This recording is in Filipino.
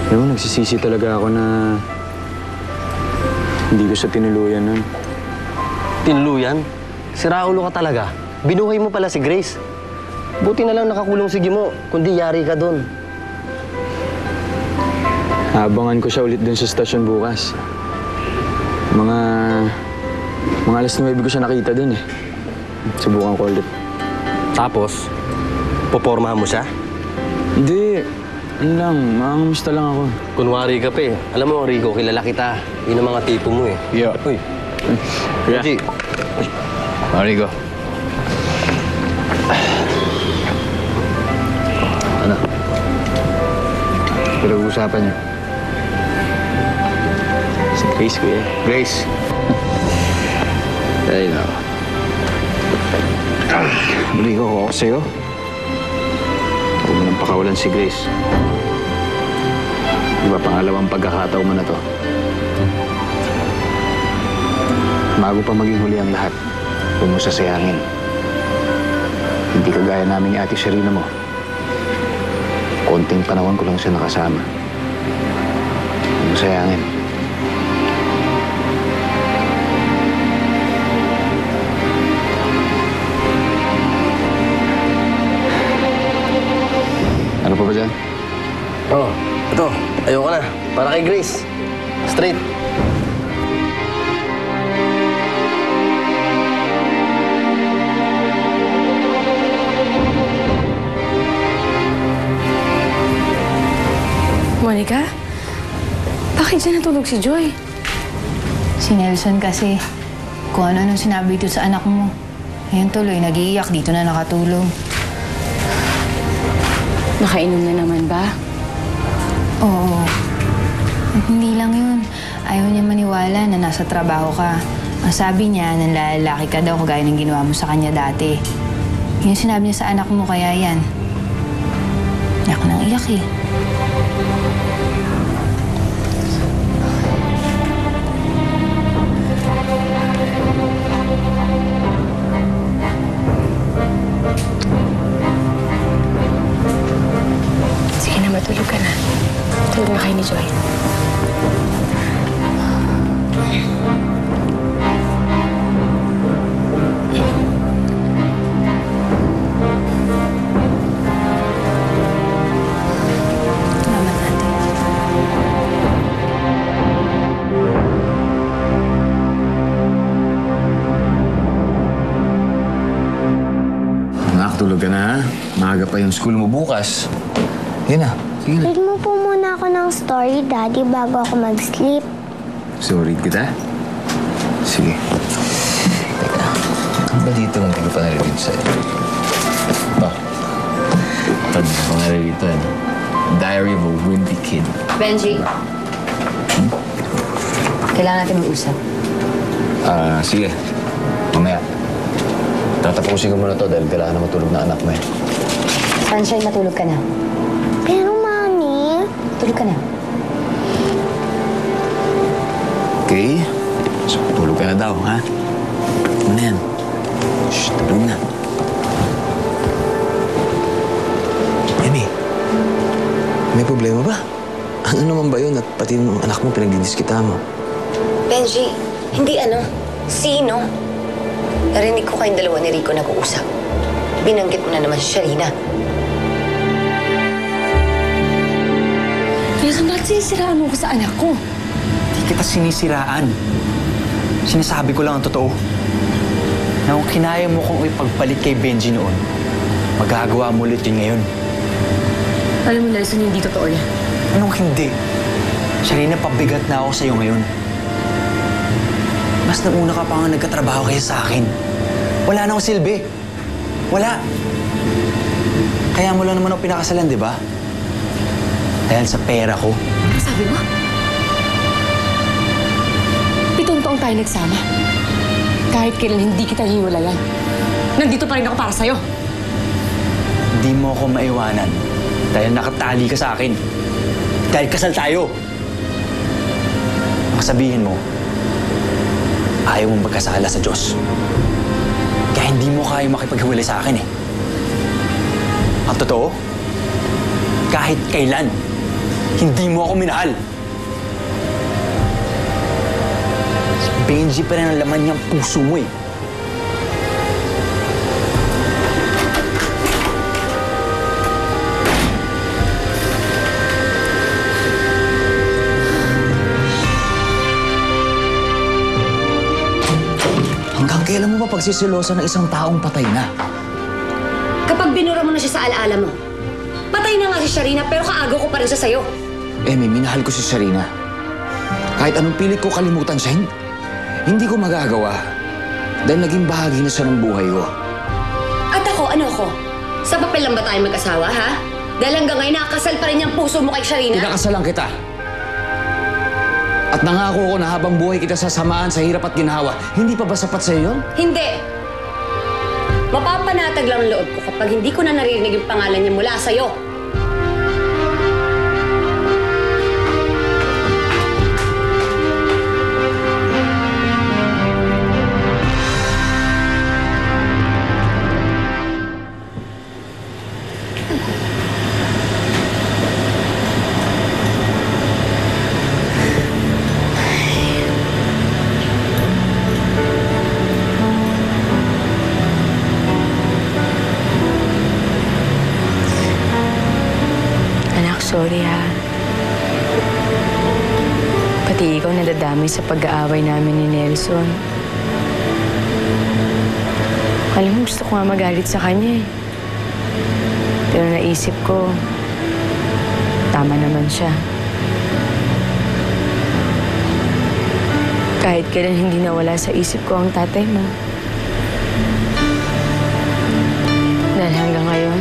Alam mo, nagsisisi talaga ako na hindi ko siya tinuluyan nun. Tinuluyan? Siraulo ka talaga. Binuhay mo pala si Grace. Buti na lang nakakulong si Gimo, kundi yari ka dun. Abangan ko siya ulit dun sa stasyon bukas. Mga alas 9 ko siya nakita dun eh. Subukan ko ulit. Tapos, popormahan mo siya? Hindi. Ano lang, mangangamusta lang ako. Kunwari ka pa eh. Alam mo, Rico, kilala kita. Yun ang mga tipo mo eh. Yeah. Uy. Benji. Rico. Ano? Pinag-uusapan niyo? Si Grace, kuya. Grace. Ay, no. Rico, ako sa'yo. Huwag mo nang pakawalan si Grace. Di ba pangalawang pagkakataon mo na to? Bago pa maging huli ang lahat, huwag mo sasayangin. Hindi kagaya namin ni Ate Sherina mo. Konting panahon ko lang siya nakasama. Huwag mo sayangin. Ano pa ba dyan? Oh, ito. Ayoko na. Para kay Grace. Straight. Monica? Bakit dyan natulog si Joy? Si Nelson kasi, kung ano-anong sinabi ito sa anak mo. Ngayon tuloy, nag-iiyak, dito na nakatulog. Nakainom na naman ba? Oo. At hindi lang yun. Ayaw niya maniwala na nasa trabaho ka. Ang sabi niya, nanlalaki ka daw kagaya ng ginawa mo sa kanya dati. Yung sinabi niya sa anak mo, kaya yan. Iyak nang iyak eh. Sige na, matulog ka na. Tulog na kayo ni Joy. Salamat natin. Anak, tulog ka na ha? Maaga pa yung school mo bukas. Yan na. Sige na. Read mo po muna ako ng story, Daddy, bago ako mag-sleep. So, read kita? Sige. Teka. Ano ba dito hindi ko pa nare-read sa'yo? Ba? Ito, hindi ko pa nare-read ito. Diary of a Wimpy Kid. Benji. Kailangan natin mag-usap. Sige. Mamaya. Tatapusin ko muna to dahil kailangan na matulog na anak mo eh. Sunshine, matulog ka na. Pero, Mami, Tulog ka na. Okay? So, tulog ka na daw, ha? Ano na yan? Shh, tulog na. Amy, may problema ba? Ano naman ba yun at pati yung anak mo pinagdidiskita mo? Benji, hindi ano. Sino? Narinig ko kayong dalawa ni Rico nag-uusap. Binanggit mo na naman si Sherina. Nelson, bakit sinisiraan mo ko sa anak ko? Hindi kita sinisiraan. Sinasabi ko lang ang totoo. Na kung kinaya mo kong ipagpalit kay Benji noon, magagawa mo ulit yun ngayon. Alam mo, Nelson, hindi totoo yan. Anong hindi? Sherina, pabigat na ako sa'yo ngayon. Mas nauna ka pa nga nagkatrabaho kaysa sa akin. Wala na akong silbi. Wala. Kaya mo lang naman ako pinakasalan, di ba? Dahil sa pera ko. Ano sabi mo? 7 taong tayo nagsama. Kahit kailan hindi kita hiwalayan. Nandito pa rin ako para sa'yo. Hindi mo ako maiwanan dahil nakatali ka sa akin. Dahil kasal tayo. Ang sabihin mo, ayaw mong magkasala sa Diyos. Kaya hindi mo kaya makipaghiwalay sa akin eh. Ang totoo, kahit kailan, Hindi mo ako minahal. Si Benji pa rin ang laman niyang puso mo eh. Hanggang kailan mo ba pagsisilosa ng isang taong patay na? Kapag binura mo na siya sa alaala mo, patay na nga si Sharina pero kaagaw ko pa rin siya sa'yo. Emi, minahal ko si Sharina. Kahit anong pilit ko kalimutan siya, hindi ko magagawa. Dahil naging bahagi na siya ng buhay ko. At ako, ano ako? Sa papel lang ba tayo mag-asawa, ha? Dahil hanggang ngayon nakakasal pa rin yung puso mo kay Sharina? Kinakasalan kita. At nangako ko na habang buhay kita sasamaan sa hirap at ginhawa. Hindi pa ba sapat sa'yo yun? Hindi. Mapapanatag lang ang loob ko kapag hindi ko na naririnig yung pangalan niya mula sa'yo. Sorry ha. Pati ikaw nadadamay sa pag-aaway namin ni Nelson. Alam mo, gusto ko nga magalit sa kanya eh. Pero naisip ko, tama naman siya. Kahit kailan hindi nawala sa isip ko ang tatay mo. Dahil hanggang ngayon,